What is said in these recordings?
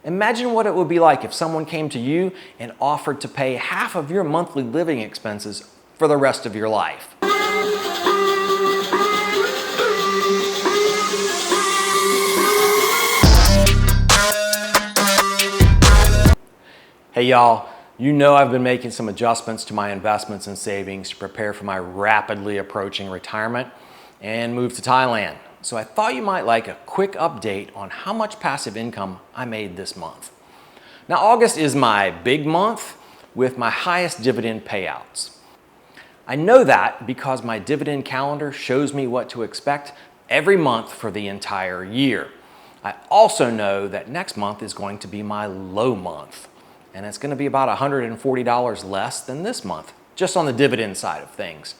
Imagine what it would be like if someone came to you and offered to pay half of your monthly living expenses for the rest of your life. Hey y'all, you know I've been making some adjustments to my investments and savings to prepare for my rapidly approaching retirement and move to Thailand. So I thought you might like a quick update on how much passive income I made this month. Now August is my big month with my highest dividend payouts. I know that because my dividend calendar shows me what to expect every month for the entire year. I also know that next month is going to be my low month, and it's going to be about $140 less than this month, just on the dividend side of things.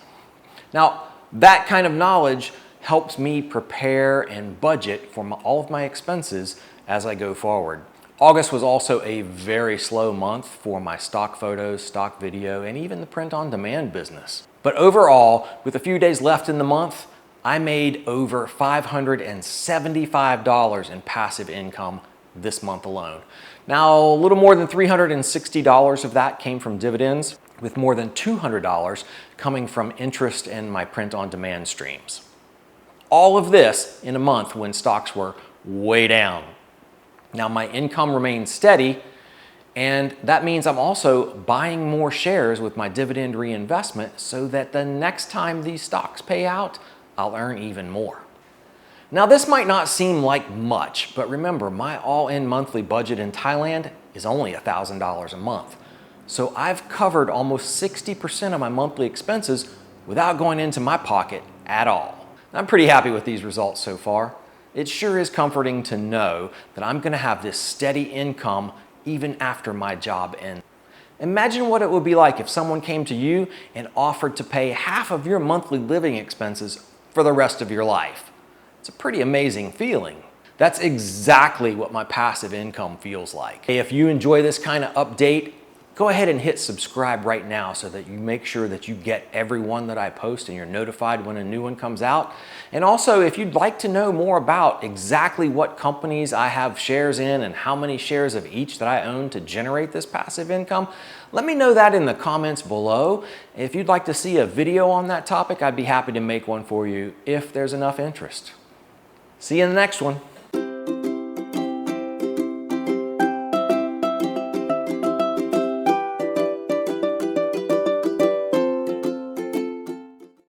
Now, that kind of knowledge helps me prepare and budget for all of my expenses as I go forward. August was also a very slow month for my stock photos, stock video, and even the print-on-demand business. But overall, with a few days left in the month, I made over $575 in passive income this month alone. Now, a little more than $360 of that came from dividends, with more than $200 coming from interest in my print-on-demand streams. All of this in a month when stocks were way down. Now, my income remains steady, and that means I'm also buying more shares with my dividend reinvestment so that the next time these stocks pay out, I'll earn even more. Now, this might not seem like much, but remember, my all-in monthly budget in Thailand is only $1,000 a month. So I've covered almost 60% of my monthly expenses without going into my pocket at all. I'm pretty happy with these results so far. It sure is comforting to know that I'm going to have this steady income even after my job ends. Imagine what it would be like if someone came to you and offered to pay half of your monthly living expenses for the rest of your life. It's a pretty amazing feeling. That's exactly what my passive income feels like. Hey, if you enjoy this kind of update, go ahead and hit subscribe right now so that you make sure that you get every one that I post and you're notified when a new one comes out. And also, if you'd like to know more about exactly what companies I have shares in and how many shares of each that I own to generate this passive income, let me know that in the comments below. If you'd like to see a video on that topic, I'd be happy to make one for you if there's enough interest. See you in the next one.